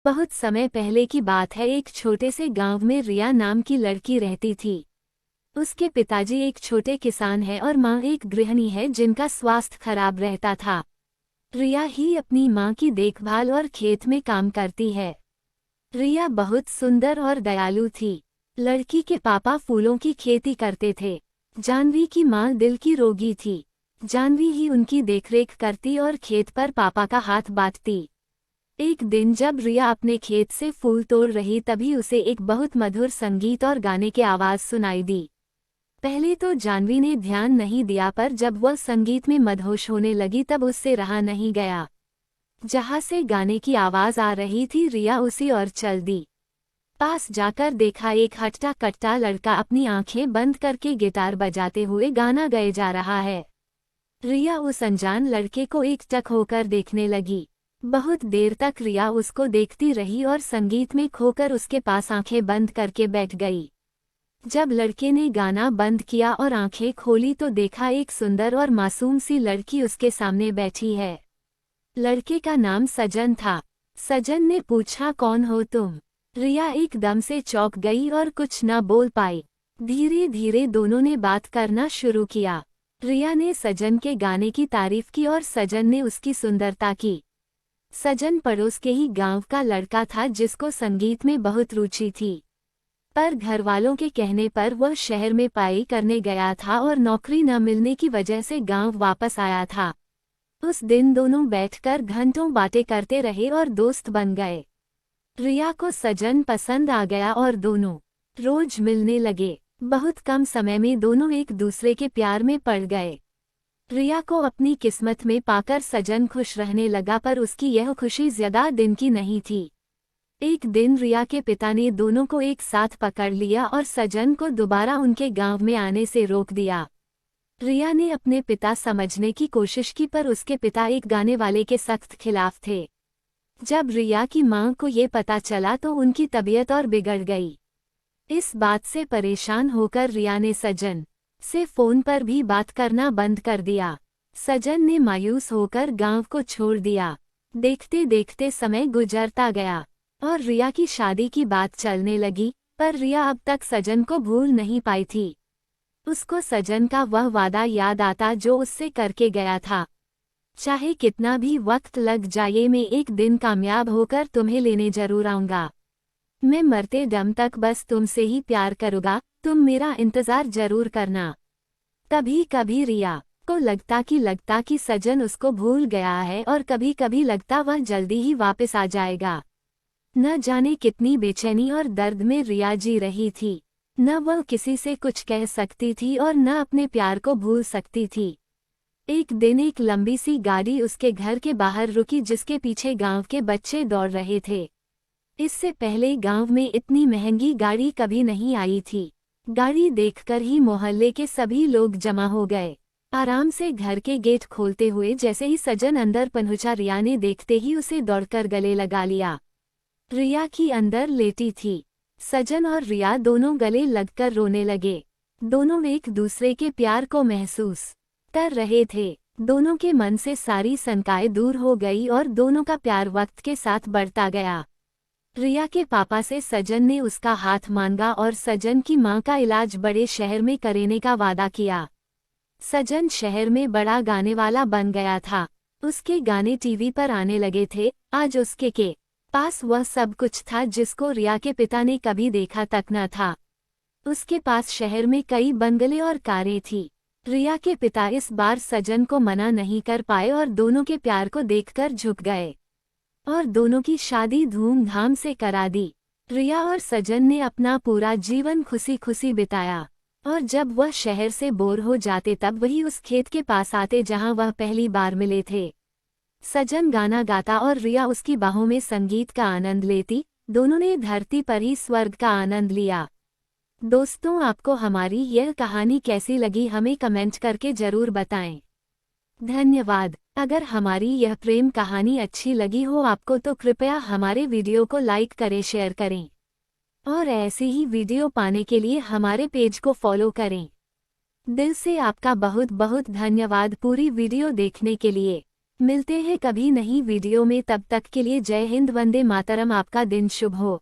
बहुत समय पहले की बात है। एक छोटे से गांव में रिया नाम की लड़की रहती थी। उसके पिताजी एक छोटे किसान हैं और माँ एक गृहिणी है जिनका स्वास्थ्य खराब रहता था। रिया ही अपनी माँ की देखभाल और खेत में काम करती है। रिया बहुत सुंदर और दयालु थी। लड़की के पापा फूलों की खेती करते थे। जानवी की माँ दिल की रोगी थी। जानवी ही उनकी देखरेख करती और खेत पर पापा का हाथ बांटती। एक दिन जब रिया अपने खेत से फूल तोड़ रही तभी उसे एक बहुत मधुर संगीत और गाने की आवाज सुनाई दी। पहले तो जानवी ने ध्यान नहीं दिया, पर जब वह संगीत में मदहोश होने लगी तब उससे रहा नहीं गया। जहां से गाने की आवाज आ रही थी रिया उसी ओर चल दी। पास जाकर देखा एक हट्टा कट्टा लड़का अपनी आंखें बंद करके गिटार बजाते हुए गाना गाए जा रहा है। रिया उस अनजान लड़के को एकटक होकर देखने लगी। बहुत देर तक रिया उसको देखती रही और संगीत में खोकर उसके पास आंखें बंद करके बैठ गई। जब लड़के ने गाना बंद किया और आंखें खोली तो देखा एक सुंदर और मासूम सी लड़की उसके सामने बैठी है। लड़के का नाम सजन था। सजन ने पूछा, कौन हो तुम? रिया एकदम से चौंक गई और कुछ न बोल पाई। धीरे धीरे दोनों ने बात करना शुरू किया। रिया ने सजन के गाने की तारीफ की और सजन ने उसकी सुंदरता की। सजन पड़ोस के ही गांव का लड़का था जिसको संगीत में बहुत रुचि थी, पर घरवालों के कहने पर वह शहर में पढ़ाई करने गया था और नौकरी न मिलने की वजह से गांव वापस आया था। उस दिन दोनों बैठकर घंटों बातें करते रहे और दोस्त बन गए। रिया को सजन पसंद आ गया और दोनों रोज मिलने लगे। बहुत कम समय में दोनों एक दूसरे के प्यार में पड़ गए। रिया को अपनी किस्मत में पाकर सजन खुश रहने लगा, पर उसकी यह खुशी ज्यादा दिन की नहीं थी। एक दिन रिया के पिता ने दोनों को एक साथ पकड़ लिया और सजन को दोबारा उनके गांव में आने से रोक दिया। रिया ने अपने पिता समझने की कोशिश की, पर उसके पिता एक गाने वाले के सख्त खिलाफ थे। जब रिया की मां को ये पता चला तो उनकी तबीयत और बिगड़ गई। इस बात से परेशान होकर रिया ने सजन से फोन पर भी बात करना बंद कर दिया। सजन ने मायूस होकर गांव को छोड़ दिया। देखते देखते समय गुजरता गया और रिया की शादी की बात चलने लगी, पर रिया अब तक सजन को भूल नहीं पाई थी। उसको सजन का वह वादा याद आता जो उससे करके गया था, चाहे कितना भी वक्त लग जाए मैं एक दिन कामयाब होकर तुम्हें लेने जरूर आऊंगा। मैं मरते दम तक बस तुमसे ही प्यार करूंगा, तुम मेरा इंतजार जरूर करना। कभी कभी रिया को लगता कि सजन उसको भूल गया है और कभी कभी लगता वह जल्दी ही वापस आ जाएगा। न जाने कितनी बेचैनी और दर्द में रिया जी रही थी। न वह किसी से कुछ कह सकती थी और न अपने प्यार को भूल सकती थी। एक दिन एक लंबी सी गाड़ी उसके घर के बाहर रुकी जिसके पीछे गांव के बच्चे दौड़ रहे थे। इससे पहले गांव में इतनी महंगी गाड़ी कभी नहीं आई थी। गाड़ी देखकर ही मोहल्ले के सभी लोग जमा हो गए। आराम से घर के गेट खोलते हुए जैसे ही सजन अंदर पहुंचा, रिया ने देखते ही उसे दौड़कर गले लगा लिया। रिया की अंदर लेटी थी। सजन और रिया दोनों गले लगकर रोने लगे। दोनों एक दूसरे के प्यार को महसूस कर रहे थे। दोनों के मन से सारी शंकाएं दूर हो गई और दोनों का प्यार वक्त के साथ बढ़ता गया। रिया के पापा से सजन ने उसका हाथ मांगा और सजन की मां का इलाज बड़े शहर में कराने का वादा किया। सजन शहर में बड़ा गाने वाला बन गया था। उसके गाने टीवी पर आने लगे थे। आज उसके पास वह सब कुछ था जिसको रिया के पिता ने कभी देखा तक न था। उसके पास शहर में कई बंगले और कारें थी। रिया के पिता इस बार सजन को मना नहीं कर पाए और दोनों के प्यार को देखकर झुक गए और दोनों की शादी धूमधाम से करा दी। रिया और सजन ने अपना पूरा जीवन खुशी खुशी बिताया और जब वह शहर से बोर हो जाते तब वही उस खेत के पास आते जहां वह पहली बार मिले थे। सजन गाना गाता और रिया उसकी बाहों में संगीत का आनंद लेती। दोनों ने धरती पर ही स्वर्ग का आनंद लिया। दोस्तों, आपको हमारी यह कहानी कैसी लगी हमें कमेंट करके जरूर बताएं। धन्यवाद। अगर हमारी यह प्रेम कहानी अच्छी लगी हो आपको तो कृपया हमारे वीडियो को लाइक करें, शेयर करें और ऐसी ही वीडियो पाने के लिए हमारे पेज को फॉलो करें। दिल से आपका बहुत बहुत धन्यवाद पूरी वीडियो देखने के लिए। मिलते हैं कभी नई वीडियो में, तब तक के लिए जय हिंद, वंदे मातरम। आपका दिन शुभ हो।